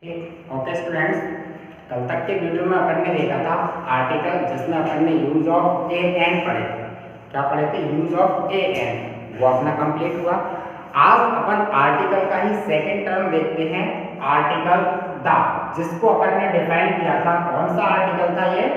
Okay students, कल तक के वीडियो में अपन ने देखा था आर्टिकल, जिसमें अपन ने यूज ऑफ ए एंड पढ़े थे। क्या पढ़े थे? यूज ऑफ ए एंड, वो अपना कंप्लीट हुआ। आज अपन आर्टिकल का ही सेकंड टर्म देखते हैं, आर्टिकल द, जिसको अपन ने डिफाइन किया था। कौन सा आर्टिकल था ये?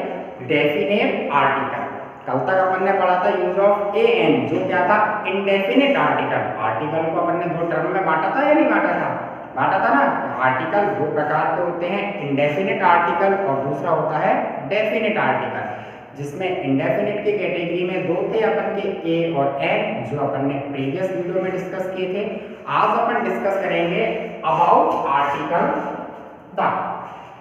Definite article. कल तक अपन ने पढ़ा था यूज ऑफ ए एंड, जो क्या था? Indefinite article. आर्टिकल को अपन ने दो टर्म में बांटा था या नहीं बांटा था? बांटा था ना। आर्टिकल दो प्रकार के होते हैं, इंडेफिनिट आर्टिकल और दूसरा होता है डेफिनिट आर्टिकल, जिसमें इंडेफिनिट की कैटेगरी में दो थे अपन के, ए और एन, जो अपन ने प्रीवियस वीडियो में डिस्कस किए थे। आज अपन डिस्कस करेंगे अबाउट आर्टिकल द,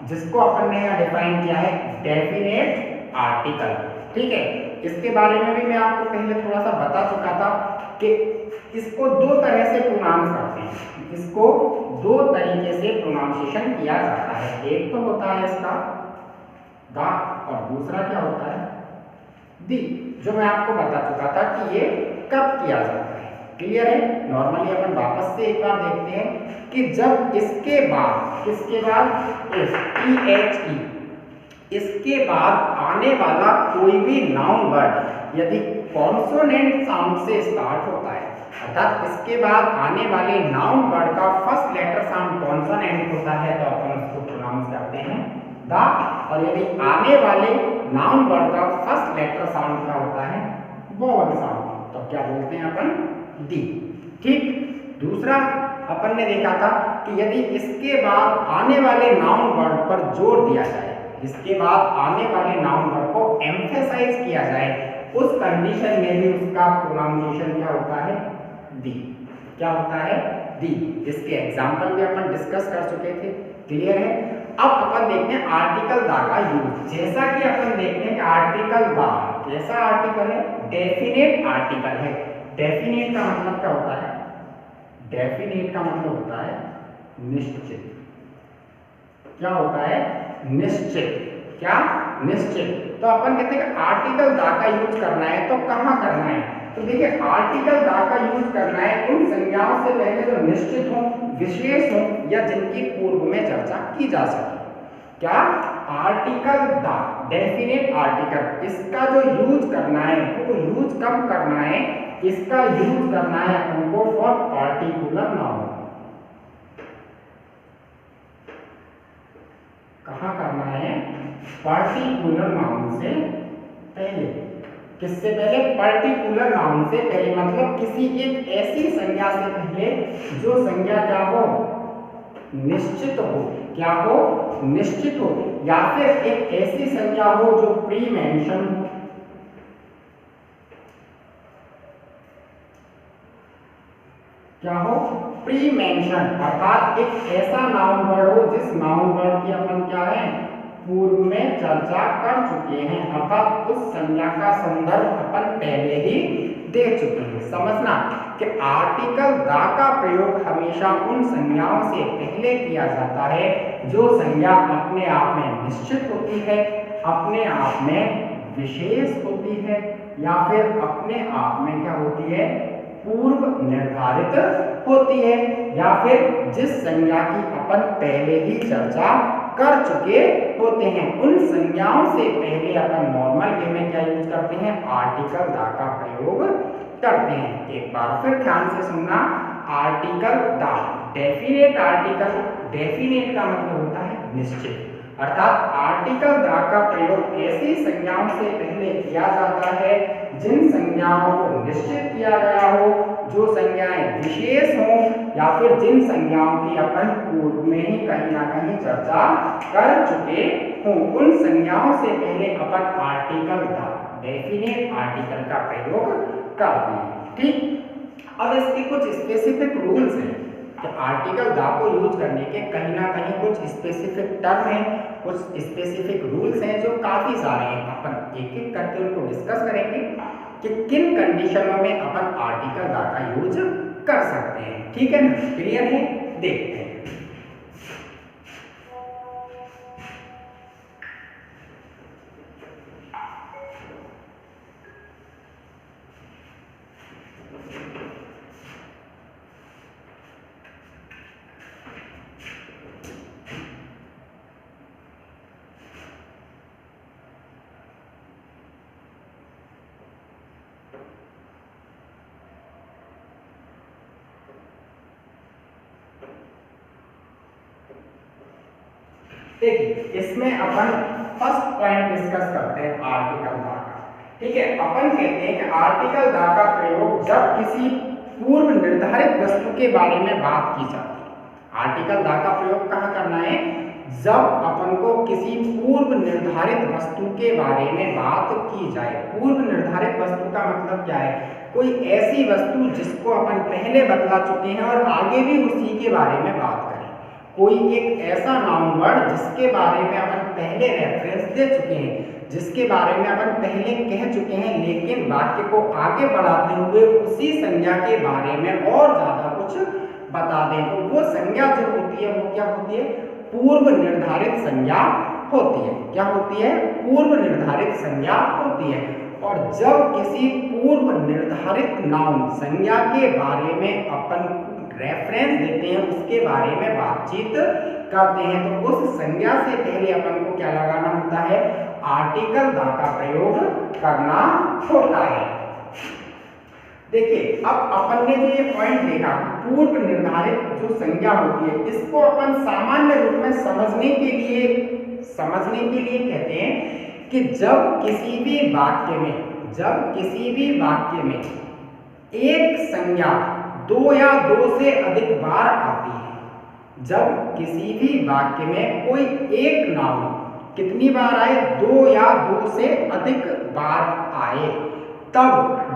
जिसको अपन ने यहाँ डिफाइन किया है डेफिनेट आर्टिकल। ठीक है, इसके बारे में भी मैं आपको पहले थोड़ा सा बता चुका था कि इसको दो तरह से प्रोनाउंस करते हैं। इसको दो तरीके से प्रोनाउंसिएशन किया जाता है। एक तो होता है इसका द और दूसरा क्या होता है? दी, जो मैं आपको बता चुका था कि ये कब किया जाता है। क्लियर है? नॉर्मली अपन वापस से एक बार देखते हैं कि जब इसके बाद, किसके बाद? EHE, इसके बाद आने वाला कोई भी नाउन वर्ड यदि कॉन्सोनेंट साउंड से स्टार्ट होता है, अर्थात इसके बाद आने वाले नाउन वर्ड का फर्स्ट लेटर साउंड कॉन्सोनेंट होता है, तो अपन उसको प्रोनाउंस करते हैं द। और यदि आने वाले नाउन वर्ड का फर्स्ट लेटर साउंड क्या होता है? वोवल साउंड, तो क्या बोलते हैं अपन? दी। ठीक। दूसरा अपन ने देखा था कि यदि इसके बाद आने वाले नाउन वर्ड पर जोर दिया जाए, इसके बाद आने वाले नाउन वर्ड को एम्फेसाइज किया जाए, उस कंडीशन में भी उसका प्रोनाउंसिएशन क्या होता है? दी। क्या होता है? दी। इसके एग्जांपल भी अपन डिस्कस कर चुके थे। क्लियर है? अब अपन देखते हैं आर्टिकल द का यूज। जैसा कि अपन देखते हैं कि आर्टिकल द कैसा आर्टिकल है? डेफिनेट आर्टिकल है। डेफिनेट का मतलब क्या होता है? डेफिनेट का मतलब होता है निश्चित। क्या होता है? निश्चित। क्या? निश्चित। तो अपन कहते हैं कि आर्टिकल द का यूज करना है, तो कहाँ करना है? तो देखिए, आर्टिकल द का यूज करना है उन संज्ञाओं से पहले जो निश्चित हो, विशेष हो, या जिनकी पूर्व में चर्चा की जा सके। क्या? आर्टिकल द, डेफिनेट आर्टिकल, इसका जो यूज करना है वो यूज कब करना है? इसका यूज करना है उनको फॉर पार्टिकुलर नाउन। कहाँ करना है? पार्टिकुलर नाउन से पहले। किससे पहले? पार्टिकुलर नाउन से पहले, मतलब किसी एक ऐसी संज्ञा से पहले जो संज्ञा क्या हो? निश्चित हो। क्या हो? निश्चित हो। या फिर एक ऐसी संज्ञा हो जो प्री मेंशन हो। क्या हो? प्री मेंशन, अर्थात एक ऐसा नाउन वर्ड हो जिस नाउन वर्ड की अपन क्या है? पूर्व में चर्चा कर चुके हैं, अर्थात उस संज्ञा का संदर्भ अपन पहले ही दे चुके हैं। समझना कि आर्टिकल द का प्रयोग हमेशा उन संज्ञाओं से पहले किया जाता है जो संज्ञा अपने आप में निश्चित होती है, अपने आप में विशेष होती है, या फिर अपने आप में क्या होती है? पूर्व निर्धारित होती है, या फिर जिस संज्ञा की अपन पहले ही चर्चा कर चुके होते हैं। उन संज्ञाओं से पहले अपन नॉर्मल वे में क्या यूज करते हैं? आर्टिकल द का प्रयोग करते हैं। एक बार फिर ध्यान से सुनना, article the, definite article. Definite का मतलब होता है निश्चित, अर्थात आर्टिकल द का प्रयोग ऐसी संज्ञाओं से पहले किया जाता है जिन संज्ञाओं को निश्चित किया गया हो, जो संज्ञाएं विशेष हों, या फिर जिन संज्ञाओं की अपन पूर्व में ही कहीं ना कहीं चर्चा कर चुके हों। उन संज्ञाओं से पहले अपन आर्टिकल द, डेफिनेट आर्टिकल का प्रयोग करते हैं। ठीक। अब इसके कुछ स्पेसिफिक रूल्स हैं कि आर्टिकल द को यूज करने के कहीं ना कहीं कुछ स्पेसिफिक टर्म हैं, कुछ स्पेसिफिक रूल्स हैं जो काफी सारे हैं। अपन एक एक करके उनको डिस्कस करेंगे कि किन कंडीशनों में अपन आर्टिकल द का यूज कर सकते हैं। ठीक है ना? क्लियर है? देखते हैं। देखिए इसमें अपन फर्स्ट पॉइंट डिस्कस करते हैं आर्टिकल दा का। ठीक है, अपन कहते हैं कि आर्टिकल दा का प्रयोग जब किसी पूर्व निर्धारित वस्तु के बारे में बात की जाती है। आर्टिकल दा का प्रयोग कहाँ करना है? जब अपन को किसी पूर्व निर्धारित वस्तु के बारे में बात की जाए। पूर्व निर्धारित वस्तु का मतलब क्या है? कोई ऐसी वस्तु जिसको अपन पहले बतला चुके हैं और आगे भी उसी के बारे में बात करें। कोई एक ऐसा नाउन वर्ड जिसके बारे में अपन पहले रेफरेंस दे चुके हैं, जिसके बारे में अपन पहले कह चुके हैं, लेकिन वाक्य को आगे बढ़ाते हुए उसी संज्ञा के बारे में और ज्यादा कुछ बता दें, तो वो संज्ञा जो होती है वो क्या होती है? पूर्व निर्धारित संज्ञा होती है। क्या होती है? पूर्व निर्धारित संज्ञा होती है। और जब किसी पूर्व निर्धारित नाउन संज्ञा के बारे में अपन रेफरेंस देते हैं, उसके बारे में बातचीत करते हैं, तो उस संज्ञा से पहले अपन को क्या लगाना होता है? आर्टिकल दा का प्रयोग करना होता है। देखिए अब अपन ने जो ये पॉइंट देखा, पूर्व निर्धारित जो संज्ञा होती है, इसको अपन सामान्य रूप में समझने के लिए कहते हैं कि जब किसी भी वाक्य में एक संज्ञा दो या दो से अधिक बार आती है। जब किसी भी वाक्य में कोई एक नाउन कितनी बार आए? दो या दो से अधिक बार आए, तब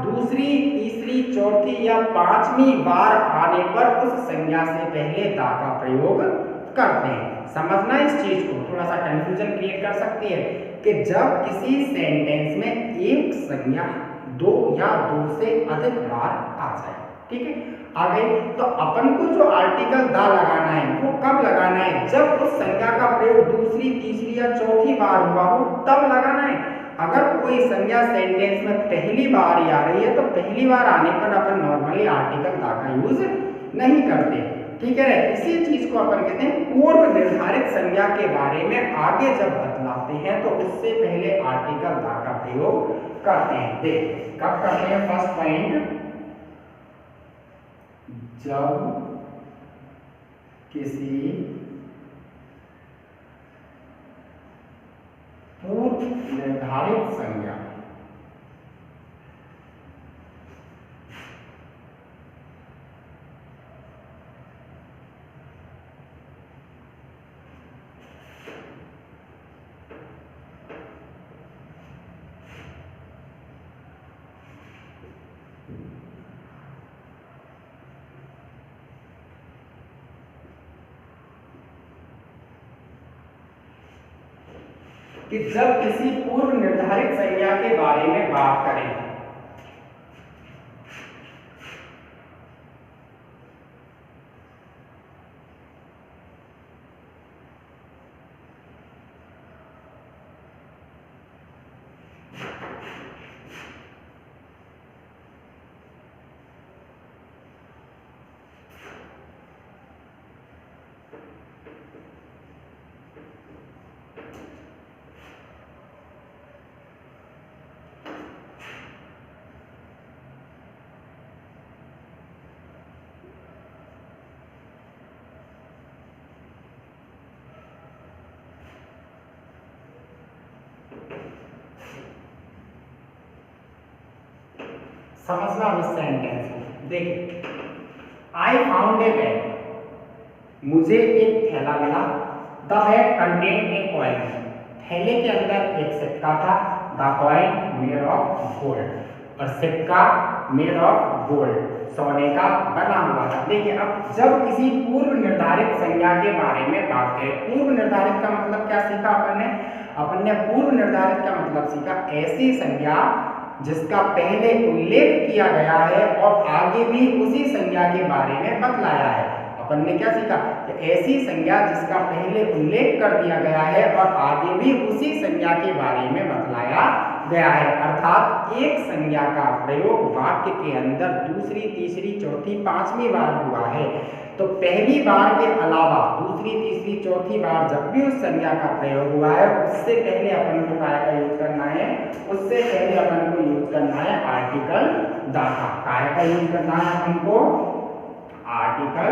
दूसरी, तीसरी, चौथी या पांचवी बार आने पर उस संज्ञा से पहले दा का प्रयोग करते हैं। समझना इस चीज को, थोड़ा सा कंफ्यूजन क्रिएट कर सकती है कि जब किसी सेंटेंस में एक संज्ञा दो या दो से अधिक बार आ जाए। ठीक है, आ गई। तो अपन को जो आर्टिकल दा लगाना है वो कब लगाना है? जब उस संज्ञा का प्रयोग दूसरी, तीसरी या चौथी बार हुआ हो तब लगाना है। अगर कोई संज्ञा सेंटेंस में पहली बार ही आ रही है तो पहली बार आने पर अपन नॉर्मली आर्टिकल दा का यूज नहीं करते। ठीक है, इसी चीज को अपन कहते हैं पूर्व निर्धारित संज्ञा के बारे में आगे जब बतलाते हैं तो उससे पहले आर्टिकल दा का प्रयोग करते हैं। देख कब करते हैं? फर्स्ट पॉइंट, जब किसी पूर्व निर्धारित संज्ञा कि जब किसी पूर्व निर्धारित संज्ञा के बारे में बात करें, समझना इस सेंटेंस को। देखिए, आई फाउंड ए बैग, मुझे एक थैला मिला। The bag contain a coin, थैले के अंदर एक सिक्का था। The coin made of gold, और सिक्का मेड ऑफ गोल्ड, सोने का बना हुआ था। देखिए अब जब किसी पूर्व निर्धारित संज्ञा के बारे में बात करें, पूर्व निर्धारित का मतलब क्या सीखा अपन ने पूर्व निर्धारित का मतलब सीखा ऐसी संज्ञा जिसका पहले उल्लेख किया गया है और आगे भी उसी संज्ञा के बारे में बतलाया है। अपन ने क्या सीखा कि ऐसी संज्ञा जिसका पहले उल्लेख कर दिया गया है और आगे भी उसी संज्ञा के बारे में बतलाया गया है। अर्थात एक संज्ञा का प्रयोग वाक्य के अंदर दूसरी, तीसरी, चौथी, पांचवी बार हुआ है, तो पहली बार के अलावा दूसरी, तीसरी, चौथी बार जब भी उस संज्ञा का प्रयोग हुआ है उससे पहले अपन को काय का यूज करना है? उससे पहले अपन को यूज करना है आर्टिकल दा का। काय का यूज करना है अपन को? आर्टिकल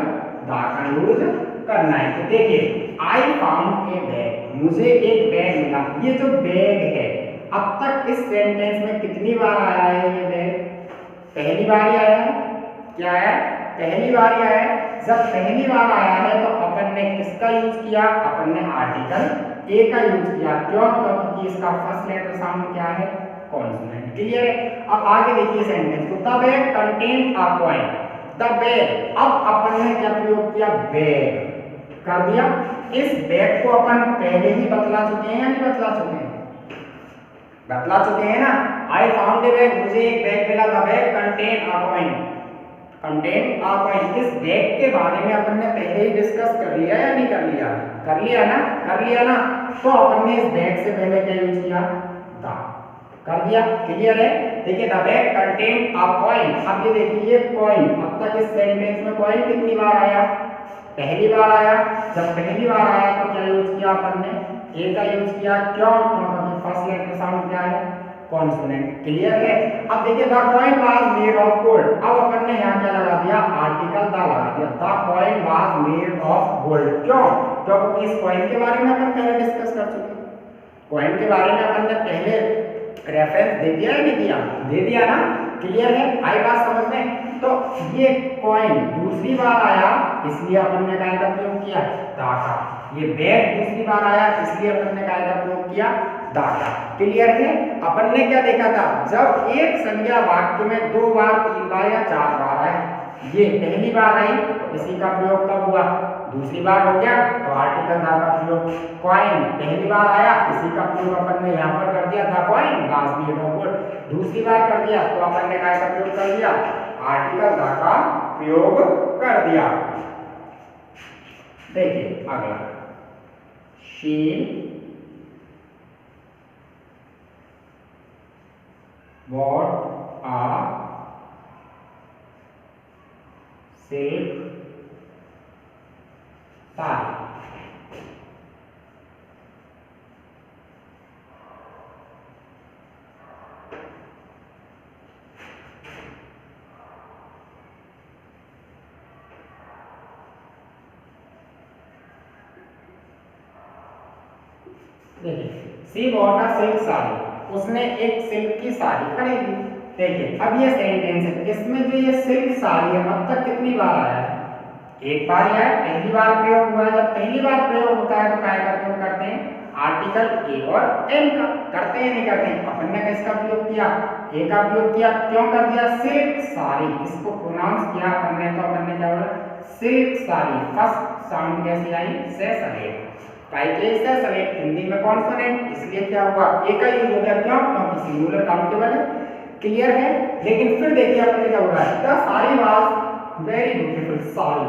दा का यूज करना है। तो देखिए आई फाउंड ए बैग, मुझे एक बैग मिला। ये जो बैग है अब तक इस सेंटेंस में कितनी बार आया है ये बैग? पहली बार ही आया है। क्या है? पहली बार ही आया है। जब पहली बार आया है तो अपन ने किसका यूज किया? अपन ने आर्टिकल ए का यूज किया। क्यों? क्योंकि इसका फर्स्ट लेटर साउंड क्या है? कॉन्सोनेंट। क्लियर है? अब आगे देखिए सेंटेंस को, the bag contain a coin. The bag, अब अपन ने क्या प्रयोग किया? बैग कर दिया। इस बैग को अपन पहले ही बतला चुके हैं या नहीं बतला चुके हैं? बतला चुके हैं ना। आई फाउंड ए बैग, मुझे एक बैग मिला। The bag contain a coin, contain a coin. इस बैग के बारे में अपन ने पहले ही डिस्कस कर लिया या नहीं कर लिया? कर लिया ना, कर लिया ना। तो अपन ने इस बैग से पहले क्या यूज किया? द, कर दिया। क्लियर है? देखिए the bag contain a coin. अब ये देखिए कॉइन, अब तक इस सेंटेंस में कॉइन कितनी बार आया? पहली बार आया। जब पहली बार आया तो क्या यूज किया अपन ने? ए का यूज किया। क्यों? क्योंकि फर्स्ट लेटर साउंड क्या है? कॉन्सोनेंट। क्लियर है? अब देखिए the coin was made of gold. अब अपन ने यहाँ क्या लगा दिया? आर्टिकल द लगा दिया। The coin was made of gold. क्यों? क्योंकि इस कॉइन के बारे में अपन पहले डिस्कस कर चुके हैं। कॉइन के बारे में अपन ने पहले रेफरेंस दे दिया या नहीं दिया? दे दिया ना। क्लियर है? आई बात समझ में? तो ये कॉइन दूसरी बार आया इसलिए अपन ने काय का प्रयोग किया? दा का। ये बैग दूसरी बार आया इसलिए अपन ने काय का प्रयोग किया? दा का। क्लियर है? अपन ने क्या देखा था? जब एक संज्ञा वाक्य में 2 बार 3 बार या 4 बार आए, ये पहली बार आई इसी का प्रयोग कब हुआ? दूसरी बार हो गया तो आर्टिकल दा का प्रयोग। कॉइन पहली बार आया इसी का प्रयोग अपन ने यहाँ पर कर दिया, the coin was made of gold. दूसरी बार कर दिया तो अपन ने काय का प्रयोग कर दिया? आर्टिकल दा का प्रयोग कर दिया। देखिए अगला, she bought a silk saree। देखिए सी बॉट अ सिल्क साड़ी, उसने एक सिल्क की साड़ी खरीदी। देखिए अब ये सेंटेंस है, इसमें जो ये सिल्क साड़ी है अब तक कितनी बार आया है? एक बार ही आया। पहली बार प्रयोग हुआ है। जब पहली बार प्रयोग होता है तो काय का प्रयोग करते हैं? आर्टिकल ए और एन का। करते हैं नहीं करते हैं? अपन ने किसका प्रयोग किया? ए का प्रयोग किया। क्यों कर दिया? सिल्क साड़ी, इसको प्रोनाउंस किया अपन ने तो अपन ने क्या बोला? सिल्क साड़ी। फर्स्ट साउंड कैसी आई? से सलेट। से सलेट हिंदी में कॉन्सोनेंट, इसलिए क्या हुआ? ए का यूज हो गया। क्यों? क्योंकि सिंगुलर काउंटेबल है। क्लियर है? लेकिन फिर देखिए अपन ने क्या बोला? The sari was very beautiful sari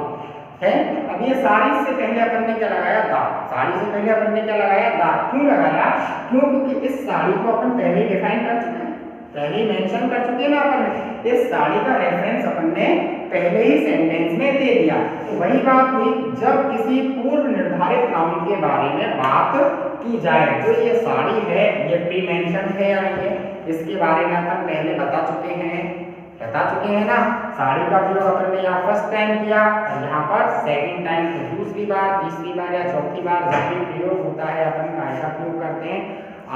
है। अब ये साड़ी से पहले अपन ने क्या लगाया? दा। साड़ी से पहले अपन ने क्या लगाया? दा। क्यों लगाया? क्यों? क्योंकि इस साड़ी को अपन पहले ही डिफाइन कर चुके हैं, पहले ही मेंशन कर चुके हैं ना अपन ने। इस साड़ी का रेफरेंस अपन ने पहले ही सेंटेंस में दे दिया। तो वही बात हुई, जब किसी पूर्व निर्धारित नाउन के बारे में बात की जाए, जो ये साड़ी है ये प्री मेंशन है या नहीं है, इसके बारे में अपन पहले बता चुके हैं ना। साड़ी का प्रयोग अपन ने यहाँ फर्स्ट टाइम किया और यहाँ पर सेकंड टाइम, तो दूसरी बार, तीसरी बार या चौथी बार जब भी प्रयोग होता है अपन काय का प्रयोग करते हैं?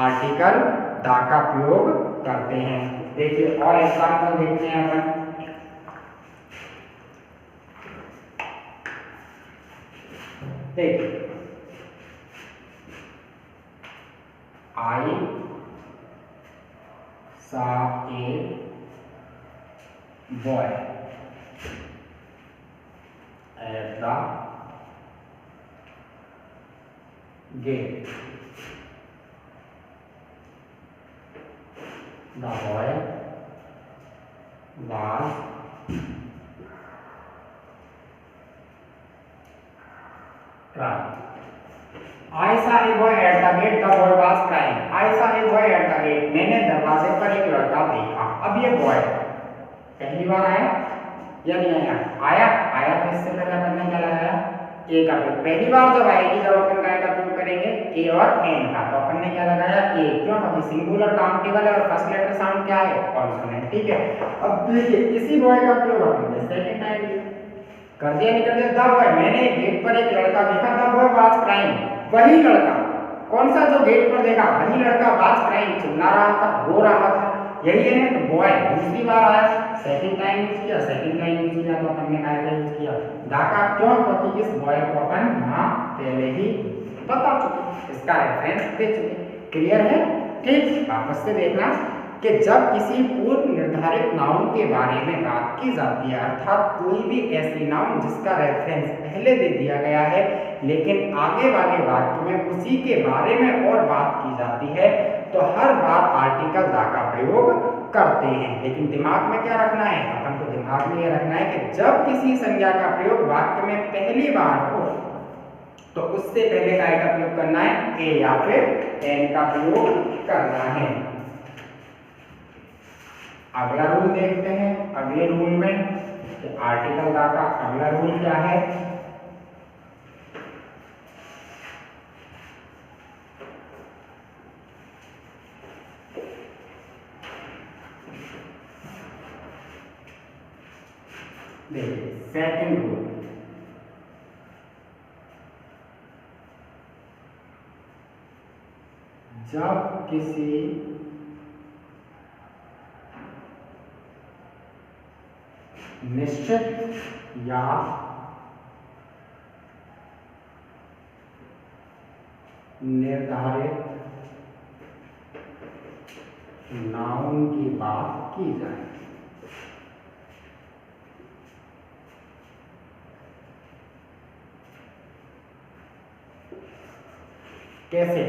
आर्टिकल दा का प्रयोग करते हैं। देखिए और एग्जाम्पल देखते हैं अपन। देखिए I saw a boy at the gate. The boy was crying। I saw a boy at the gate, the boy was crying। I saw a boy at the gate, मैंने दरवाजे पर एक लड़का देखा। अब ये बॉय पहली बार आया या नहीं आया? आया। आया तो इससे पहले अपन ने क्या लगाया? ए का प्रयोग। पहली बार जब आएगी जब अपन काय का प्रयोग करेंगे? ए और एन का। तो अपन ने क्या लगाया? ए। क्यों? क्योंकि सिंगुलर काउंटेबल है और फर्स्ट लेटर साउंड क्या है? कॉन्सोनेंट। ठीक है। अब देखिए इसी बॉय का प्रयोग अपन ने सेकंड टाइम कर दिया नहीं कर दिया, द बॉय, मैंने गेट पर एक लड़का देखा, द बॉय वाज क्राइंग, वही लड़का, कौन सा जो गेट पर देखा, वही लड़का वाज क्राइंग, चिल्ला रहा था, रो रहा था, यही है ना। तो बॉय दूसरी बार आया, सेकंड टाइम यूज किया, सेकंड टाइम यूज किया तो अपन ने क्या यूज किया, द का, क्यों, क्योंकि इस बॉय को अपन यहाँ पहले ही बता चुके, इसका रेफरेंस दे चुके। क्लियर है? ठीक, वापस से देखना कि जब किसी पूर्व निर्धारित नाउन के बारे में बात की जाती है, अर्थात कोई भी ऐसी नाउन जिसका रेफरेंस पहले दे दिया गया है लेकिन आगे वाले वाक्य में उसी के बारे में और बात की जाती है, तो हर बार आर्टिकल द का प्रयोग करते हैं। लेकिन दिमाग में क्या रखना है, अपन को दिमाग में यह रखना है कि जब किसी संज्ञा का प्रयोग वाक्य में पहली बार हो तो उससे पहले काय का प्रयोग करना है, ए या फिर एन का प्रयोग करना है। अगला रूल देखते हैं, अगले रूल में आर्टिकल द का अगला रूल क्या है। देखिए सेकंड रूल, जब किसी निश्चित या निर्धारित नाउन की बात की जाए, कैसे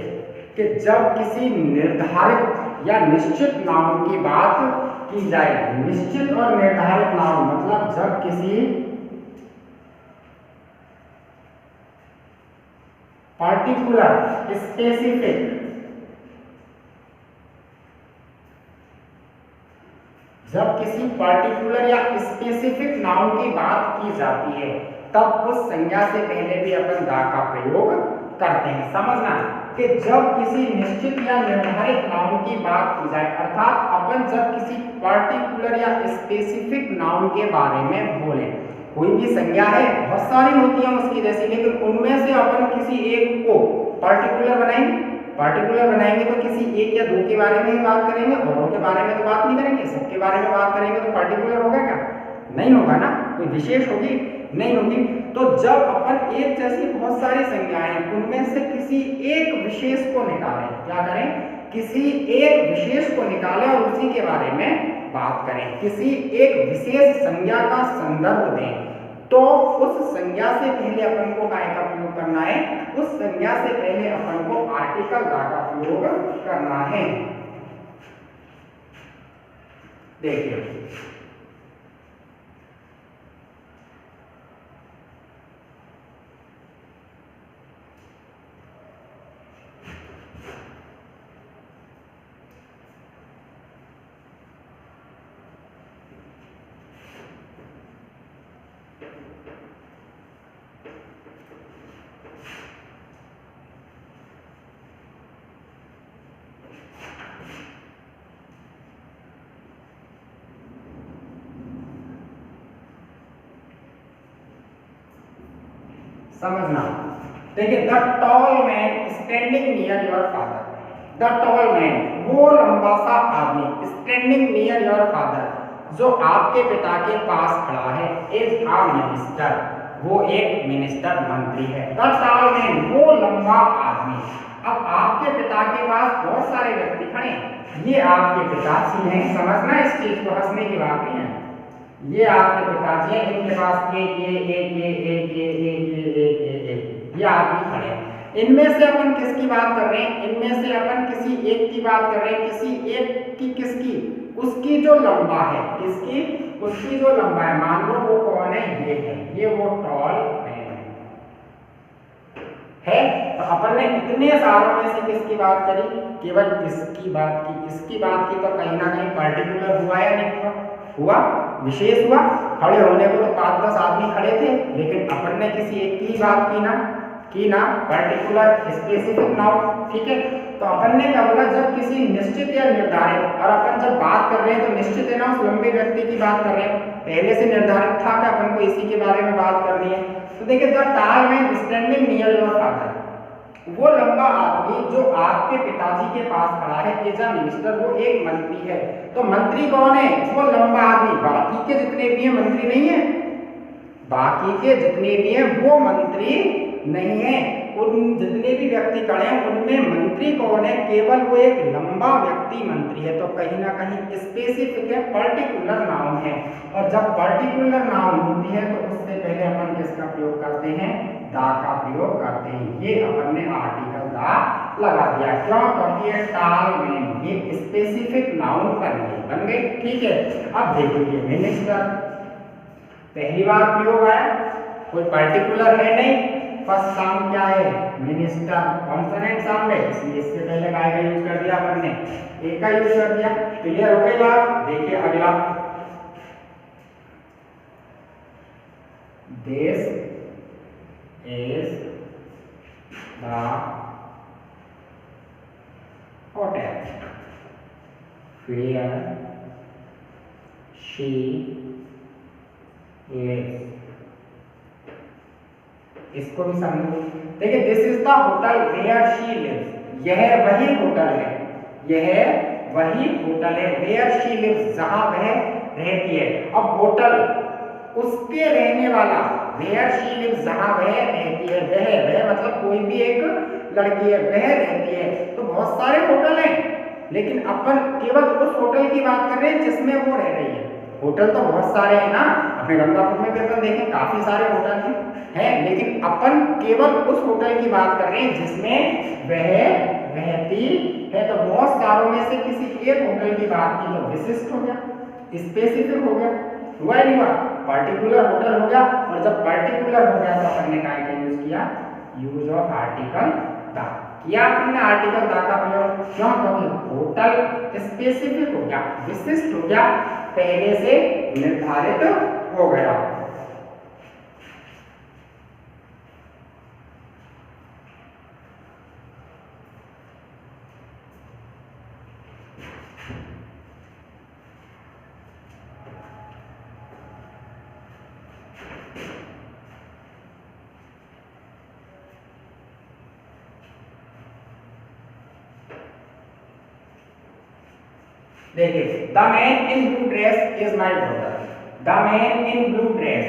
कि जब किसी निर्धारित या निश्चित नाउन की बात की जाए, निश्चित और निर्धारित नाउन मतलब जब किसी पार्टिकुलर स्पेसिफिक, जब किसी पार्टिकुलर या स्पेसिफिक नाउन की बात की जाती है तब उस संज्ञा से पहले भी अपन द का प्रयोग करते हैं। समझना कि जब किसी निश्चित या निर्धारित नाउन की बात की जाए, अर्थात अपन जब किसी पार्टिकुलर या स्पेसिफिक नाउन के बारे में बोले, कोई भी संज्ञा है, बहुत सारी होती है उसकी जैसी, लेकिन उनमें से अपन किसी एक को पार्टिकुलर बनाएंगे, पार्टिकुलर बनाएंगे तो किसी एक या दो के बारे में ही बात करेंगे, औरों के बारे में तो बात नहीं करेंगे, सबके बारे में बात करेंगे तो पार्टिकुलर होगा क्या? नहीं होगा ना, कोई विशेष होगी नहीं होगी। तो जब अपन एक जैसी बहुत सारी संज्ञाएं उनमें से किसी एक विशेष को निकालें, क्या करें, किसी एक विशेष को निकालें और उसी के बारे में बात करें, किसी एक विशेष संज्ञा का संदर्भ दें, तो उस संज्ञा से पहले अपन को काय का प्रयोग करना है, उस संज्ञा से पहले अपन को आर्टिकल द का प्रयोग करना है। देखिए समझना, देखिए the tall man standing near your father, the tall man वो लंबा सा आदमी, स्टैंडिंग नियर योर फादर जो आपके पिता के पास खड़ा है, इज आ मिनिस्टर वो एक मिनिस्टर मंत्री है। द टॉल मैन वो लंबा आदमी, अब आपके पिता के पास बहुत सारे व्यक्ति खड़े हैं, ये आपके पिताजी हैं, समझना इस चीज को, हंसने की बात नहीं है, ये आपके पिताजी हैं, इनके पास ये आदमी खड़े हैं। इनमें से अपन किसकी बात कर रहे हैं, इनमें से अपन किसी एक की बात कर रहे हैं, किसी एक की, किसकी, उसकी जो लंबा है, किसकी, उसकी जो लंबा है, मान लो वो कौन है, ये है, ये वो टॉल मैन है। तो अपन ने इतने सारों में से किसकी बात करी, केवल इसकी बात की, इसकी बात की, तो कहीं ना कहीं पर्टिकुलर हुआ या नहीं हुआ, हुआ, विशेष हुआ। खड़े होने को तो 5-10 आदमी खड़े थे, लेकिन अपन ने किसी एक की ही बात की ना, की ना पर्टिकुलर स्पेसिफिक नाउन, ठीक है। तो अपन ने क्या बोला, जब किसी निश्चित या निर्धारित, और अपन जब बात कर रहे हैं तो निश्चित है ना उस लंबे व्यक्ति की बात कर रहे हैं, पहले से निर्धारित था कि अपन को इसी के बारे में बात करनी है। तो देखिए द टाल man standing near your father, वो लंबा आदमी जो आपके पिताजी के पास खड़ा है, इज अ मिनिस्टर, वो एक मंत्री है। तो मंत्री कौन है, वो लंबा आदमी, बाकी के जितने भी हैं मंत्री नहीं है, बाकी के जितने भी हैं वो मंत्री नहीं है। उन जितने भी व्यक्ति खड़े हैं उनमें मंत्री कौन है, केवल वो एक लंबा व्यक्ति मंत्री है। तो कहीं ना कहीं स्पेसिफिक है, पर्टिकुलर नाउन है। और जब पर्टिकुलर नाउन होती है तो उससे पहले अपन किसका प्रयोग करते हैं, दा का प्रयोग करते हैं। ये अपन ने आर्टिकल दा लगा दिया, क्यों, क्योंकि ये टाल मैन ये स्पेसिफिक नाउन बन गई, ठीक है। अब देखिए मिनिस्टर, पहली बार प्रयोग आया, कोई पर्टिकुलर है नहीं, फर्स्ट साउंड क्या है, मिनिस्टर, कॉन्सोनेंट साउंड है, इसलिए इससे पहले काय का यूज कर दिया अपन ने, ए का यूज कर दिया। क्लियर हो गई बात। देखिए अगला, this is the hotel where she lives, इसको भी समझो। देखिए this is the hotel where she lives, यह वही होटल है, यह वही होटल है, वेयर शी लिव्स, जहां वह रहती है। अब होटल उसके रहने वाला, वेयर शी लिव्स जहां वह रहती है, वह मतलब कोई भी एक लड़की है, वह रहती है। तो बहुत सारे होटल हैं, लेकिन अपन केवल उस होटल की बात कर रहे हैं जिसमें वो रह रही है। होटल तो बहुत सारे हैं ना, अपने गंगापुर में भी अपन देखें काफी सारे होटल हैं, लेकिन अपन केवल उस होटल की बात कर रहे हैं जिसमें वह रहती है। तो बहुत सारों में से किसी एक होटल की बात की तो विशिष्ट हो गया, स्पेसिफिक हो गया, हुआ ही नहीं हुआ, पर्टिकुलर होटल हो गया। और जब पर्टिकुलर हो गया तो अपन ने क्या यूज किया, यूज ऑफ आर्टिकल द किया आपने, आर्टिकल द का प्रयोग, क्यों, क्योंकि होटल स्पेसिफिक हो गया, विशिष्ट हो गया, पहले से निर्धारित हो गया। देखिए the man in blue dress is my brother, the man in blue dress,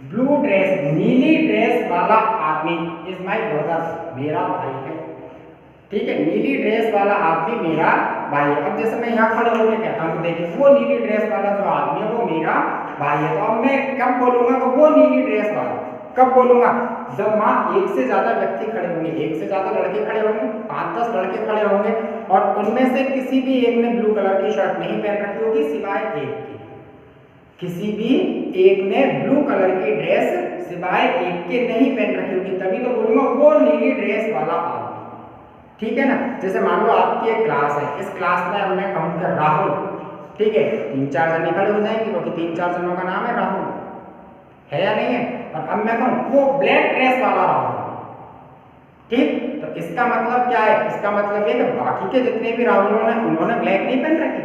blue dress नीली ड्रेस वाला आदमी इज माई ब्रदर, मेरा भाई है, ठीक है। नीली ड्रेस वाला आदमी मेरा भाई है। अब जैसे मैं यहाँ खड़े होकर कहता हूँ, देखिए वो नीली ड्रेस वाला जो आदमी है वो मेरा भाई है। तो अब मैं कब बोलूंगा कि वो नीली ड्रेस वाला, कब बोलूंगा, जब वहां एक से ज्यादा व्यक्ति खड़े होंगे, एक से ज्यादा लड़के खड़े होंगे, 5-10 लड़के खड़े होंगे, और उनमें से किसी भी एक ने ब्लू कलर की शर्ट नहीं पहन रखी होगी सिवाय एक के, किसी भी एक ने ब्लू कलर की ड्रेस सिवाय एक के नहीं पहन रखी होगी, तभी तो बोलूंगा वो नीली ड्रेस वाला आदमी, ठीक है ना। जैसे मान लो आपकी एक क्लास है, इस क्लास में मैं कहूँगा राहुल, ठीक है, 3-4 जने खड़े हो जाएंगे क्योंकि 3-4 जनों का नाम है राहुल, है या नहीं है। और अब मैं कहूँ वो ब्लैक ड्रेस वाला राहुल, ठीक, तो इसका मतलब क्या है, इसका मतलब ये कि बाकी के जितने भी राहुल हैं उन्होंने ब्लैक नहीं पहन रखी,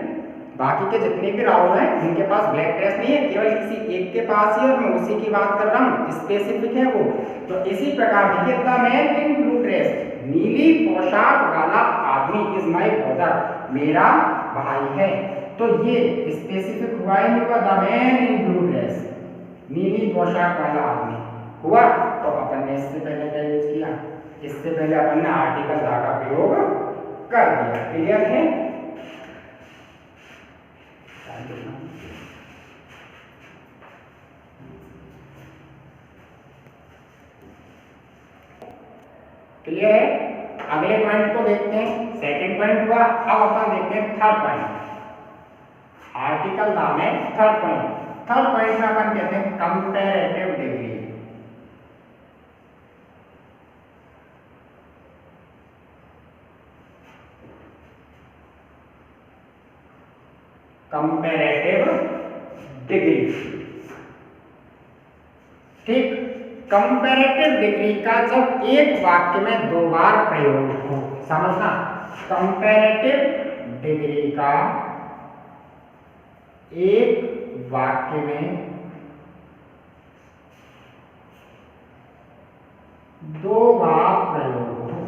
बाकी के जितने भी राहुल हैं उनके पास ब्लैक ड्रेस नहीं है, केवल किसी एक के पास ही, और मैं उसी की बात कर रहा हूँ, स्पेसिफिक है वो। तो इसी प्रकार देखिए the man in blue dress, नीली पोशाक वाला आदमी इज माई ब्रदर, मेरा भाई है। तो ये स्पेसिफिक हुआ ही नहीं हुआ, the man in blue dress, नीली पोशाक वाला आदमी हुआ। तो अपन ने इससे पहले क्या यूज किया, इससे पहले अपन ने आर्टिकल द का प्रयोग कर दिया। क्लियर है, क्लियर है। अगले पॉइंट को देखते हैं, सेकंड पॉइंट हुआ। अब अपन देखते हैं थर्ड पॉइंट, आर्टिकल द में थर्ड पॉइंट। थर्ड पॉइंट में अपन कहते हैं कंपैरेटिव डिग्री। कंपैरेटिव डिग्री, ठीक। कंपैरेटिव डिग्री का जब एक वाक्य में दो बार प्रयोग हो, समझना, कंपैरेटिव डिग्री का एक वाक्य में दो बार प्रयोग हो।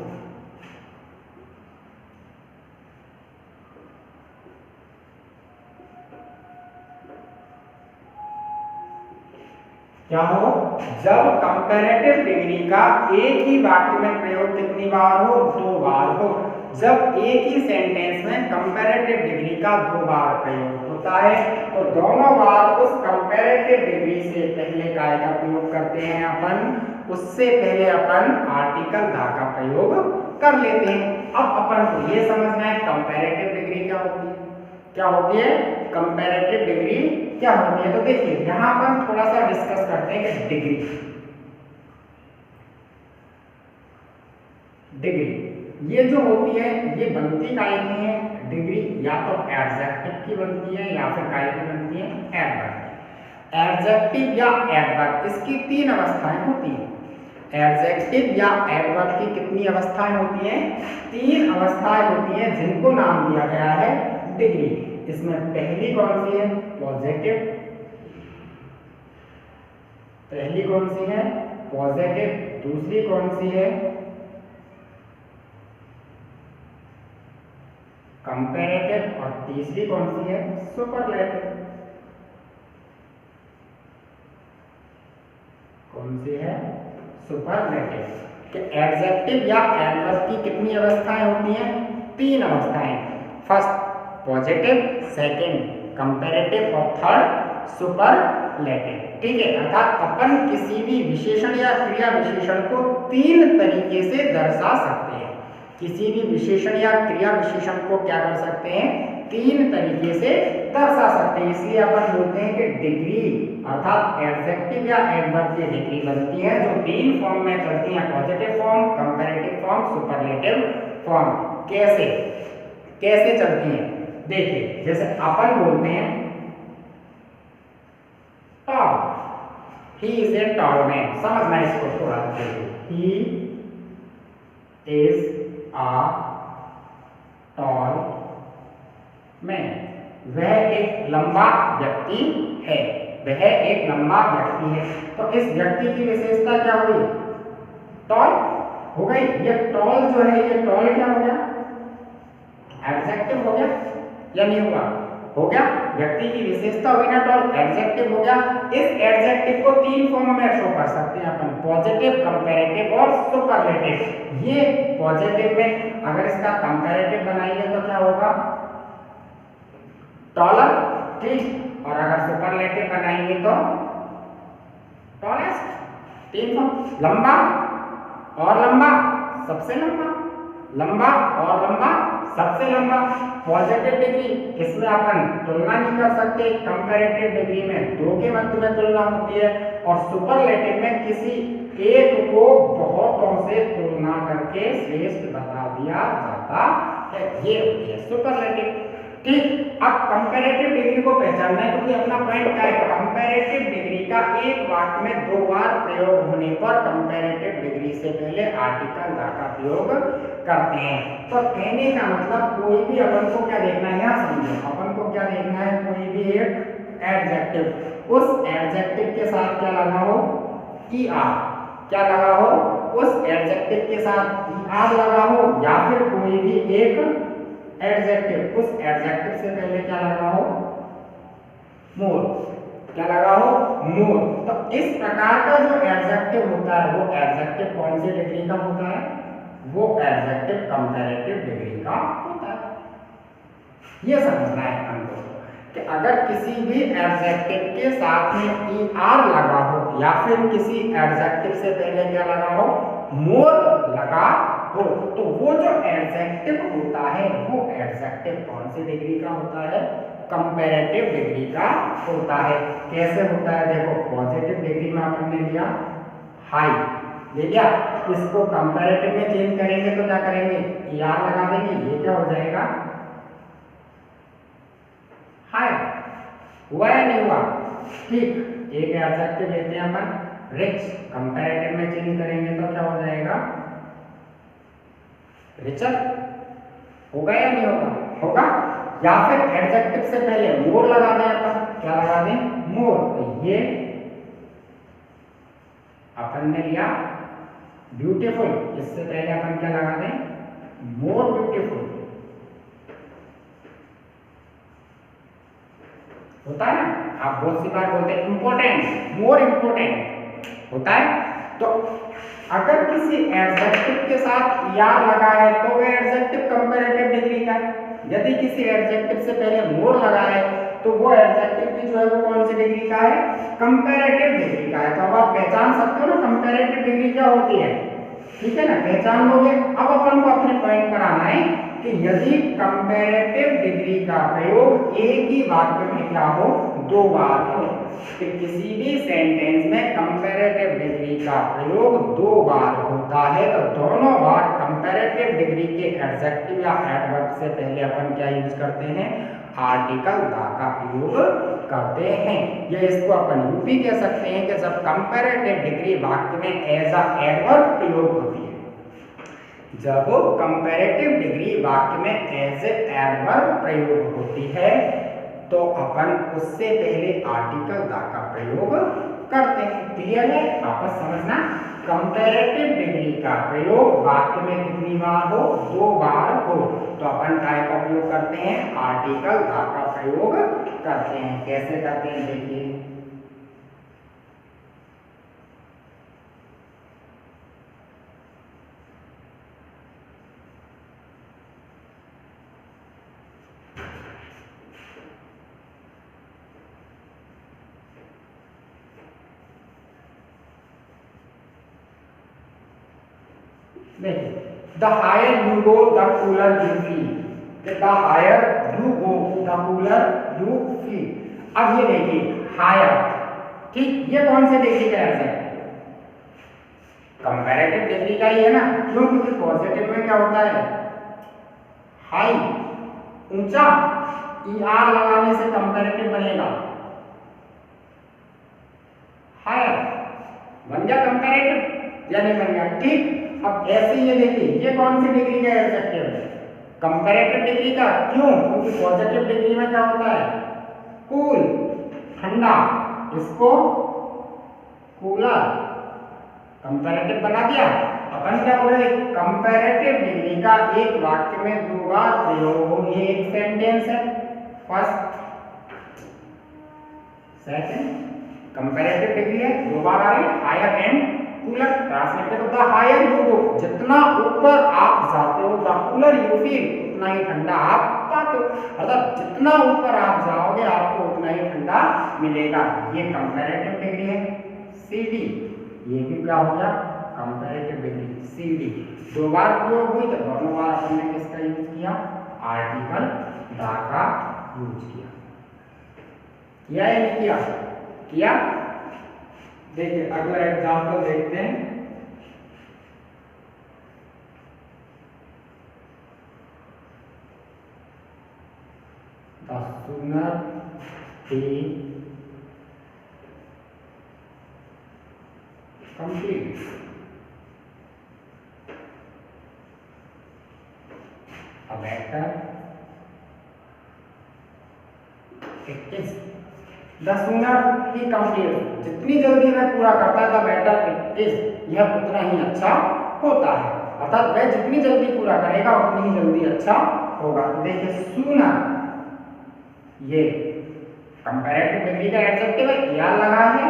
क्या हो? जब कंपैरेटिव डिग्री का एक ही वाक्य में प्रयोग कितनी बार हो? दो बार हो। जब एक ही सेंटेंस में कंपैरेटिव डिग्री का दो बार प्रयोग होता है तो दोनों बार उस कंपैरेटिव डिग्री से पहले काय का प्रयोग करते हैं अपन, उससे पहले अपन आर्टिकल दा का प्रयोग कर लेते हैं। अब अपन को ये समझना है कंपैरेटिव डिग्री क्या होती है, क्या होती है कंपैरेटिव डिग्री क्या होती है। तो देखिए यहां पर थोड़ा सा डिस्कस करते हैं कि डिग्री ये जो होती है ये बनती काय की है डिग्री, या तो एडजेक्टिव की बनती है या फिर काय की बनती है एडवर्ब की। एडजेक्टिव या एडवर्ब इसकी तीन अवस्थाएं होती हैं। एडजेक्टिव या एडवर्ब की कितनी अवस्थाएं होती हैं? तीन अवस्थाएं होती हैं जिनको नाम दिया गया है डिग्री। इसमें पहली कौन सी है? पॉजिटिव। पहली कौन सी है? पॉजिटिव। दूसरी कौन सी है? कंपैरेटिव। और तीसरी कौन सी है? सुपरलेटिव। कौन सी है? सुपरलेटिव। एडजेक्टिव या एडवर्ब की कितनी अवस्थाएं होती हैं? तीन अवस्थाएं। फर्स्ट पॉजिटिव, सेकंड कंपैरेटिव और थर्ड सुपरलेटिव। ठीक है, अर्थात अपन किसी भी विशेषण या क्रिया विशेषण को तीन तरीके से दर्शा सकते हैं। किसी भी विशेषण या क्रिया विशेषण को क्या कर सकते हैं? तीन तरीके से दर्शा सकते हैं। इसलिए अपन बोलते हैं कि डिग्री अर्थात एडजेक्टिव या एडवर्ब की डिग्री बनती है जो तीन फॉर्म में चलती है, positive form, comparative form, superlative form. कैसे कैसे चलती हैं? देखिए जैसे अपन बोलते हैं tall, he is a tall man. समझना इसको थोड़ा सा। He is a tall man, वह एक लंबा व्यक्ति है, वह एक लंबा व्यक्ति है। तो इस व्यक्ति की विशेषता क्या हुई? टॉल हो गई। ये टॉल जो है ये टॉल क्या हो गया? एडजेक्टिव हो गया या नहीं हुआ? हो गया। व्यक्ति की विशेषता हुई ना टॉल, एडजेक्टिव हो गया। इस एडजेक्टिव को तीन फॉर्म में शो कर सकते हैं अपन, पॉजिटिव, कंपैरेटिव और सुपरलेटिव। ये पॉजिटिव में अगर इसका कंपैरेटिव बनाएंगे तो क्या होगा? टॉलर। ठीक, और अगर सुपरलेटिव बनाएंगे तो टॉलेस्ट। तीन फॉर्म, लंबा और लंबा, सबसे लंबा, लंबा और लंबा, सबसे लंबा। पॉजिटिव डिग्री इसमें अपन तुलना नहीं कर सकते, कंपैरेटिव डिग्री में दो के मध्य में तुलना होती है, और सुपरलेटिव में किसी एक को बहुतों से तुलना करके श्रेष्ठ बता दिया जाता है। ये होती है सुपरलेटिव। ठीक, अब कंपैरेटिव डिग्री को पहचानना है क्योंकि अपना पॉइंट क्या है? कंपैरेटिव डिग्री का एक वाक्य में दो बार प्रयोग होने पर कंपैरेटिव डिग्री से पहले आर्टिकल दा का प्रयोग करते हैं। तो कहने का मतलब कोई भी अपन को क्या देखना है? यहाँ समझो, अपन को क्या देखना है? कोई भी एक एडजेक्टिव, उस एडजेक्टिव के साथ क्या लगा हो? ER। क्या लगा हो? उस एडजेक्टिव के साथ ER लगा हो, या फिर कोई भी एक एडजेक्टिव, उस एडजेक्टिव से पहले क्या लगा हो? मोर। क्या लगा हो? मोर। तो इस प्रकार का जो एडजेक्टिव होता है वो एडजेक्टिव कौन सी डिग्री का होता है? वो एडजेक्टिव कंपैरेटिव डिग्री का होता है। ये समझना है हमको कि अगर किसी भी एडजेक्टिव के साथ में ER लगा हो या फिर किसी एडजेक्टिव से पहले क्या लगा हो? मोर लगा हो, तो वो जो एडजेक्टिव होता है वो एडजेक्टिव कौन सी डिग्री का होता है? कंपैरेटिव डिग्री का होता है। कैसे होता है? देखो, पॉजिटिव डिग्री में आपने लिया हाई, ले लिया, इसको कंपैरेटिव में चेंज करेंगे तो क्या करेंगे? ER लगा देंगे, ये क्या हो जाएगा? हाई। हुआ या नहीं हुआ? ठीक, एक एडजेक्टिव लेते हैं अपन रिच, कंपैरेटिव में चेंज करेंगे तो क्या हो जाएगा, रिचर। होगा या नहीं होगा, होगा। या फिर एडजेक्टिव से पहले मोर लगा दें अपन, क्या लगा दें, मोर। तो ये अपन ने लिया ब्यूटीफुल, इससे पहले अपन क्या लगा दें, मोर ब्यूटीफुल। होता है ना, आप बहुत सी बार बोलते हैं इंपॉर्टेंट, मोर इंपॉर्टेंट होता है। तो अगर किसी एडजेक्टिव के साथ यार लगा है तो वो एडजेक्टिव कंपैरेटिव डिग्री का है। यदि किसी एडजेक्टिव से पहले मोर लगा है तो वो एडजेक्टिव भी जो है वो कौन सी डिग्री का है, कंपैरेटिव डिग्री का है। तो अब आप पहचान सकते हो ना कंपैरेटिव डिग्री क्या होती है, ठीक है ना, पहचान लोगे। अब अपन को अपने पॉइंट पर आना है कि यदि कंपैरेटिव डिग्री का प्रयोग एक ही वाक्य में क्या हो, दो बार हो, कि किसी भी सेंटेंस में कंपैरेटिव डिग्री का प्रयोग दो बार होता है तो दोनों बार कंपैरेटिव डिग्री के एडजेक्टिव या एडवर्ब से पहले अपन क्या यूज करते हैं, आर्टिकल दा का प्रयोग करते हैं। या इसको अपन यूपी कह सकते हैं कि जब कंपैरेटिव डिग्री वाक्य में एज अ एडवर्ब प्रयोग होती है, जब कंपैरेटिव डिग्री वाक्य में एज ए एडवर्ब प्रयोग होती है तो अपन उससे पहले आर्टिकल दा का प्रयोग करते हैं। क्लियर है, वापस समझना, कंपैरेटिव डिग्री का प्रयोग वाक्य में कितनी बार हो, दो बार हो, तो अपन काय का प्रयोग करते हैं, आर्टिकल दा का प्रयोग करते हैं। कैसे करते हैं देखिए, देखिए, the higher you go the cooler you feel, the higher you go the cooler you feel. अब ये देखिए हायर, ठीक, ये कौन से डिग्री का है, कंपैरेटिव डिग्री का ही है ना, क्यों, क्योंकि पॉजिटिव में क्या होता है, हाई, ऊंचा, ER लगाने से कंपैरेटिव बनेगा, हायर बन गया कंपैरेटिव या नहीं बन गया, ठीक। अब ऐसे ये देखिए, ये कौन सी डिग्री का एडजेक्टिव है, कंपैरेटिव डिग्री का, क्यों, क्योंकि पॉजिटिव डिग्री में क्या होता है, कूल, ठंडा, इसको कूलर, कंपैरेटिव बना दिया। अपन क्या बोल रहे, कंपैरेटिव डिग्री का एक वाक्य में दो बार प्रयोग हो, ये एक सेंटेंस है, फर्स्ट सेकंड, कंपैरेटिव डिग्री है, दो बार आ रही है, हायर एंड कूलर। ट्रांसलेटेड होता है हायर यू गो, जितना ऊपर आप जाते हो, द कूलर यू फील, उतना ही ठंडा आप पाते हो, अर्थात जितना ऊपर आप जाओगे आपको उतना ही ठंडा मिलेगा। ये कंपैरेटिव डिग्री है। CD, ये भी क्या हो गया, कंपैरेटिव डिग्री, CD। दो बार प्रयोग हुई तो दोनों बार हमने किसका यूज किया, आर्टिकल दा का यूज किया। किया या नहीं किया, किया। देखिए अगला एग्जांपल देखते हैं, the sooner he completes a better it is, the sooner he completes, जितनी जल्दी वह पूरा करता है, the better it is, यह उतना ही अच्छा होता है, अर्थात वह जितनी जल्दी पूरा करेगा उतनी ही जल्दी अच्छा होगा। देखिए sooner, ये कंपैरेटिव डिग्री का एडजेक्टिव है, ER लगा है,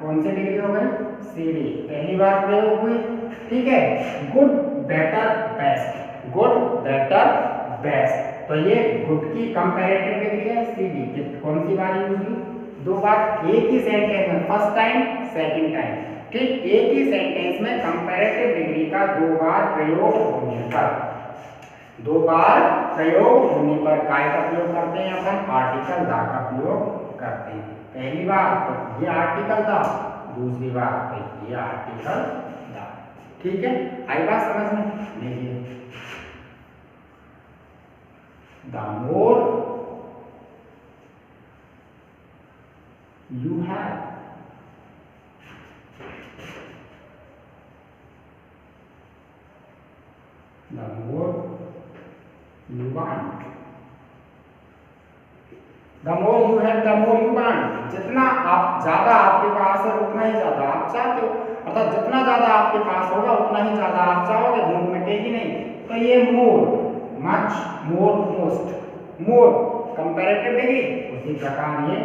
कौन सी डिग्री हो गई, CD, पहली बार प्रयोग हुई, ठीक है। Good, better, best, good, better, best, तो ये गुड की कंपैरेटिव डिग्री है, CD, कौन सी बार यूज हुई, दो बार, एक ही सेंटेंस में, फर्स्ट टाइम सेकंड टाइम, ठीक, एक ही सेंटेंस में कंपैरेटिव डिग्री का दो बार प्रयोग होने पर, दो बार प्रयोग होने पर काय का प्रयोग करते हैं अपन, आर्टिकल दा का प्रयोग करते हैं। पहली बार तो ये आर्टिकल दा, दूसरी बार तो ये आर्टिकल दा, ठीक है, आई बात समझ में। देखिए the more you have, the more you want, the more you have, the more you want. जितना आप ज्यादा आपके पास है उतना ही ज्यादा आप चाहते हो, अर्थात जितना ज्यादा आपके पास होगा उतना ही ज्यादा आप चाहोगे, भूख मिटेगी नहीं। तो ये मोर, मच, मोर, मोस्ट, मोर कंपैरेटिव डिग्री, उसी प्रकार ये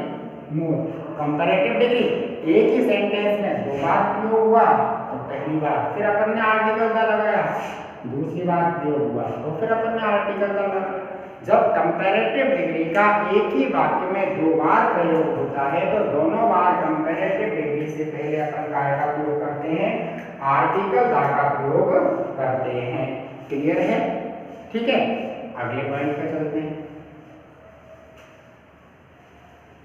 मोर कंपैरेटिव डिग्री। एक ही सेंटेंस में दो बार प्रयोग हुआ तो पहली बार फिर अपन ने आर्टिकल का लगाया, दूसरी बार प्रयोग हुआ तो फिर अपन ने आर्टिकल का लगाया। जब कंपैरेटिव डिग्री का एक ही वाक्य में दो बार प्रयोग होता है तो दोनों बार कंपैरेटिव डिग्री से पहले अपन काय का प्रयोग करते हैं, आर्टिकल दा का प्रयोग करते हैं। क्लियर है? ठीक है, अगले पॉइंट पे चलते हैं।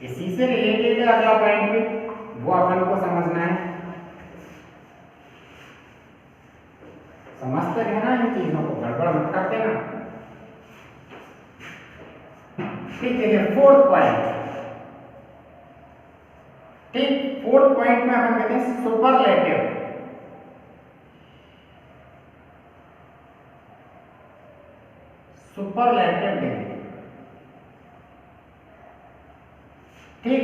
इसी से रिलेटेड है अगला पॉइंट भी, वो अपन को समझना है। समझते रहना इन चीजों को, गड़बड़ मत करते ना। ठीक है, फोर्थ पॉइंट। ठीक, फोर्थ पॉइंट में अपन कहते हैं सुपरलेटिव। Superlative degree. ठीक,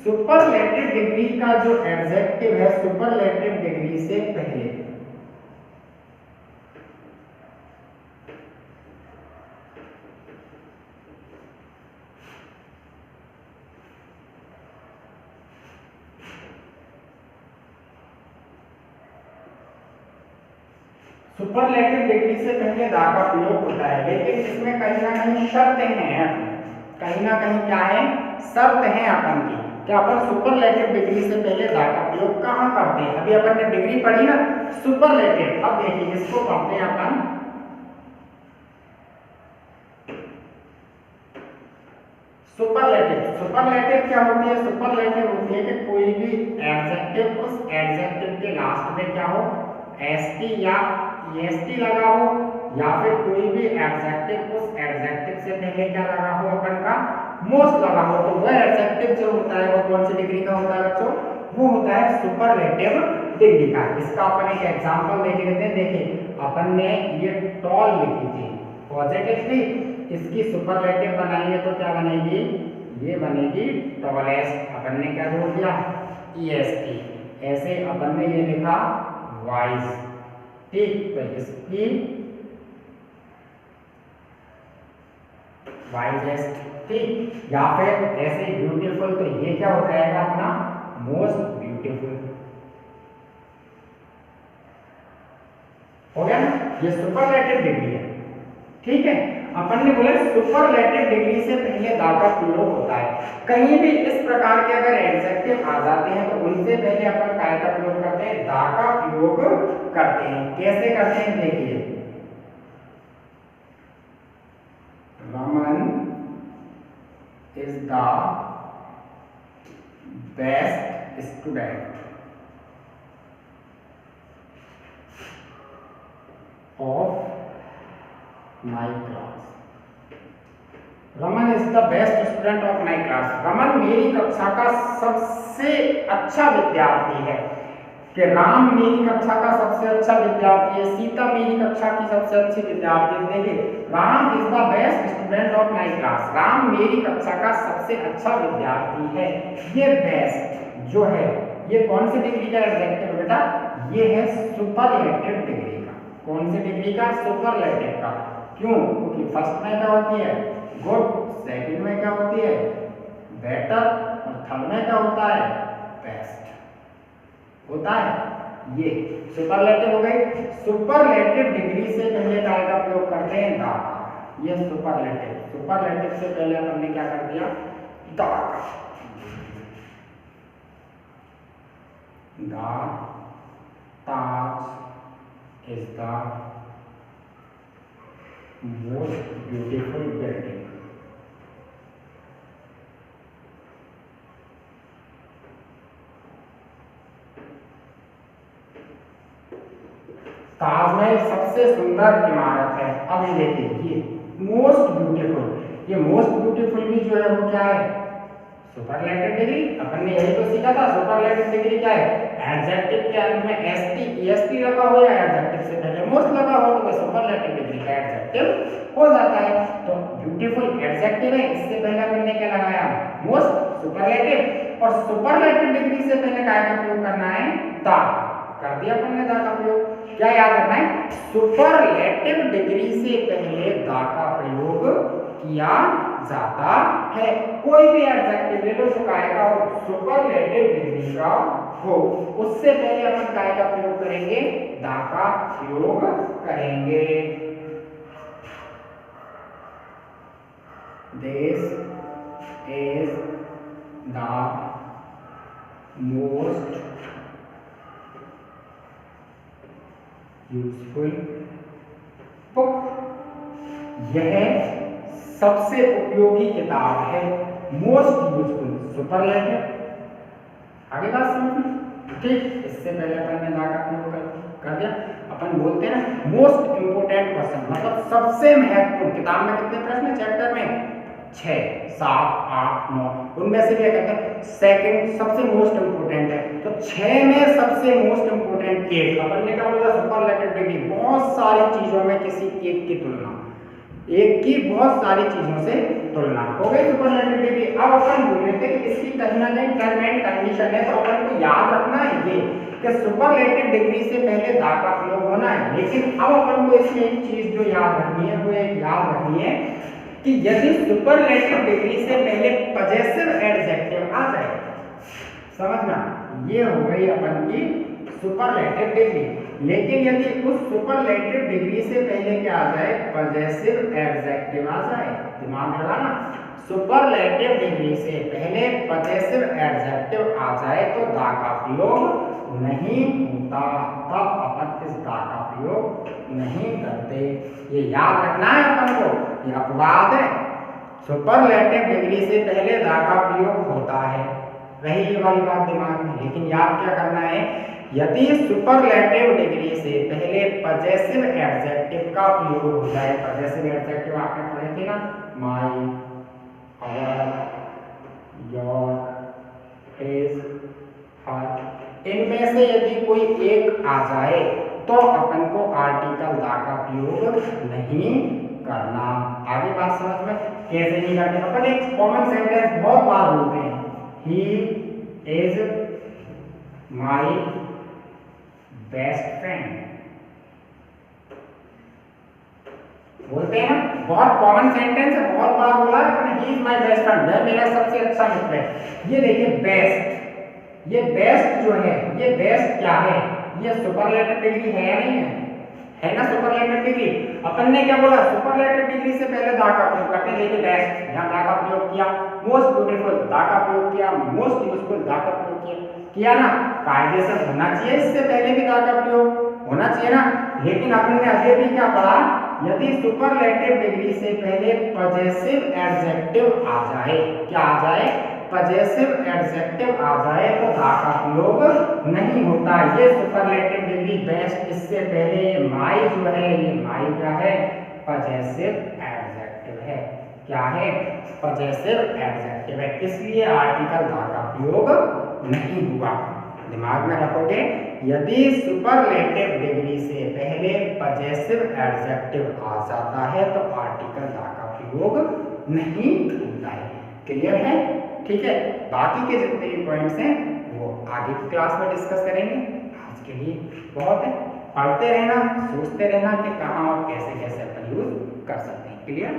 सुपरलेटिव डिग्री का जो एडजेक्टिव है सुपरलेटिव डिग्री से पहले, सुपरलेटिव डिग्री से पहले दा का प्रयोग होता है, लेकिन इसमें कहीं ना कहीं शर्तें हैं, कहीं ना कहीं क्या है, शर्त है अपन की कि अपन सुपरलेटिव डिग्री से पहले दा का प्रयोग कहाँ करते हैं। अभी अपन ने डिग्री पढ़ी ना सुपरलेटिव, अब देखिए इसको पढ़ते हैं अपन। सुपरलेटिव, सुपरलेटिव क्या होती है? सुपरलेटिव होती है कि कोई भी एडजेक्टिव उस एडजेक्टिव के लास्ट में क्या हो, एसटी या ईएसटी लगा हो, या फिर कोई भी एडजेक्टिव उस एडजेक्टिव से पहले क्या लगा हो अपन का, मोस्ट लगा हो। तो वह एडजेक्टिव जो होता है वो कौन सी डिग्री का होता है बच्चों? वो होता है सुपरलेटिव डिग्री का। इसका अपन एक एग्जांपल देख लेते हैं। देखिए अपन ने ये टॉल लिखी थी, पॉजिटिव थी, इसकी सुपरलेटिव बनाएंगे तो क्या बनेगी? ये बनेगी टॉलेस्ट। अपन ने क्या जोड़ दिया? ईएसटी। ऐसे अपन ने ये लिखा वाइज। ठीक, तो इसकी वाइजेस्ट। ठीक, या फिर ऐसे ब्यूटीफुल, तो ये क्या हो जाएगा अपना मोस्ट ब्यूटीफुल। हो गया ना? ये सुपरलेटिव डिग्री है। ठीक है, अपन ने बोला सुपरलेटिव डिग्री से पहले दा का प्रयोग होता है। कहीं भी इस प्रकार के अगर एडजेक्टिव आ जाते हैं तो उनसे पहले अपन काय का प्रयोग करते हैं? दा का प्रयोग करते हैं। कैसे करते हैं देखिए, Raman is the best student of my class. Raman is the best student of my class. Raman मेरी कक्षा का सबसे अच्छा विद्यार्थी है। कि राम मेरी कक्षा का सबसे अच्छा विद्यार्थी है, सीता मेरी कक्षा की सबसे अच्छी विद्यार्थी है। देखिए, Ram is the best student of my class. Ram मेरी कक्षा का सबसे अच्छा विद्यार्थी है। ये बेस्ट जो है ये कौन सी डिग्री का एडजेक्टिव बेटा? ये है सुपरलेटिव डिग्री का। कौन सी डिग्री का? सुपरलेटिव का। क्यों? क्योंकि फर्स्ट में क्या होती है? गुड, सेकंड में क्या होती है? बेटर, और थर्ड में क्या होता है? बेस्ट होता है। ये सुपरलेटिव हो गई। सुपरलेटिव डिग्री से पहले काय का प्रयोग करते हैं? दा का। ये सुपरलेटिव, सुपरलेटिव से पहले हमने क्या कर दिया? दा का। The Taj is the most beautiful building. Taj Mahal सबसे सुंदर इमारत है। अब ये देखिए, ये मोस्ट ब्यूटीफुल, ये मोस्ट ब्यूटीफुल भी जो है वो क्या है? सुपरलेटिव डिग्री अपन ने यही तो सीखा था। सुपरलेटिव डिग्री क्या है? एडजेक्टिव के अंत में एसटी ईएसटी लगा हो या एडजेक्टिव से पहले मोस्ट लगा हो तो वह सुपरलेटिव डिग्री का एडजेक्टिव हो जाता है। तो ब्यूटीफुल एडजेक्टिव है, इससे पहले अपन ने क्या लगाया? Most superlative. और सुपरलेटिव डिग्री से पहले क्या का प्रयोग करना है? द। कर दिया अपन ने द का प्रयोग। क्या याद रखना है? सुपरलेटिव डिग्री से पहले द का प्रयोग किया जाता है। कोई भी एडजेक्टिव ले लो जो काय का हो, सुपरलेटिव डिग्री का हो, उससे पहले अपन काय का प्रयोग करेंगे? द का प्रयोग करेंगे। This is the most useful book. यह सबसे उपयोगी किताब है। Most useful superlative. आगे बात समझ में? ठीक, इससे पहले अपन ने दा का प्रयोग कर दिया। अपन बोलते हैं ना मोस्ट इंपोर्टेंट क्वेश्चन, मतलब सबसे महत्वपूर्ण। किताब में कितने प्रश्न है? चैप्टर में 6, 7, 8, 9, उनमें से क्या कहते हैं? सेकंड सबसे मोस्ट इंपोर्टेंट है। तो 6 में सबसे मोस्ट इंपोर्टेंट एक। अपन ने क्या बोला? सुपरलेटिव डिग्री बहुत सारी चीजों में किसी एक की तुलना, एक की बहुत सारी चीजों से तुलना हो गई सुपरलेटिव डिग्री। अब अपन बोल रहे थे कि इसकी कहीं ना कहीं टर्म एंड कंडीशन है, तो अपन को याद रखना है ये कि सुपरलेटिव डिग्री से पहले दा का प्रयोग होना है। लेकिन अब अपन को इसमें एक चीज जो याद रखनी है, वो एक याद रखनी है कि यदि सुपरलेटिव डिग्री से पहले पजेसिव एडजेक्टिव आ जाए, समझना, ये हो गई अपन की सुपरलेटिव डिग्री। लेकिन यदि उस सुपरलेटिव डिग्री से पहले क्या आ जाए? पजेसिव एडजेक्टिव आ जाए, दिमाग लगाना, सुपरलेटिव डिग्री से पहले पजेसिव एडजेक्टिव आ जाए तो दा का प्रयोग नहीं होता, तब अपन इस दा का प्रयोग नहीं करते। ये याद रखना है अपन को, ये अपवाद है। सुपरलेटिव डिग्री से पहले दा का प्रयोग होता है, रही ये वाली बात दिमाग में। लेकिन याद क्या करना है? यदि सुपरलेटिव डिग्री से पहले पजेसिव एडजेक्टिव का प्रयोग हो जाए, पजेसिव एडजेक्टिव आपने पढ़े थे ना, माई, आवर, योर, हिज, हर, इनमें से यदि कोई एक आ जाए तो अपन को आर्टिकल दा का प्रयोग नहीं करना। आगे बात समझ में? कैसे नहीं करते? अपन एक कॉमन सेंटेंस बहुत बार बोलते हैं, he is my best friend, बोलते हैं ना, बहुत कॉमन सेंटेंस है, बहुत बार बोला है, he is my best friend, वह मेरा सबसे अच्छा मित्र है। ये देखिए बेस्ट, ये बेस्ट जो है, ये बेस्ट क्या है? ये सुपरलेटिव डिग्री है या नहीं है? है ना सुपरलेटिव डिग्री। अपन ने क्या बोला? सुपरलेटिव डिग्री से पहले दा का प्रयोग करते हैं। देखिए बेस्ट, यहाँ दा का प्रयोग किया। मोस्ट ब्यूटीफुल, दा का प्रयोग किया। मोस्ट यूजफुल, दा का प्रयोग किया ना। कायदे से होना चाहिए, इससे पहले भी दा का प्रयोग होना चाहिए ना। लेकिन अपन ने अभी भी क्या पढ़ा? यदि सुपरलेटिव डिग्री से पहले पजेसिव एडजेक्टिव आ जाए, क्या आ जाए? पजेसिव एडजेक्टिव आ जाए तो दा का प्रयोग नहीं होता। ये सुपरलेटिव डिग्री बेस्ट, इससे पहले माई जो है, ये माई क्या है? पजेसिव एडजेक्टिव है। क्या है? पजेसिव एडजेक्टिव है, इसलिए आर्टिकल दा का प्रयोग नहीं हुआ। दिमाग में रखोगे, यदि सुपरलेटिव डिग्री से पहले पजेसिव एडजेक्टिव आ जाता है तो आर्टिकल दा का प्रयोग नहीं होता है। क्लियर है? ठीक है, बाकी के जितने भी पॉइंट्स हैं वो आगे की क्लास में डिस्कस करेंगे। आज के लिए बहुत है, पढ़ते रहना, सोचते रहना कि कहाँ और कैसे कैसे अपन यूज कर सकते हैं। क्लियर?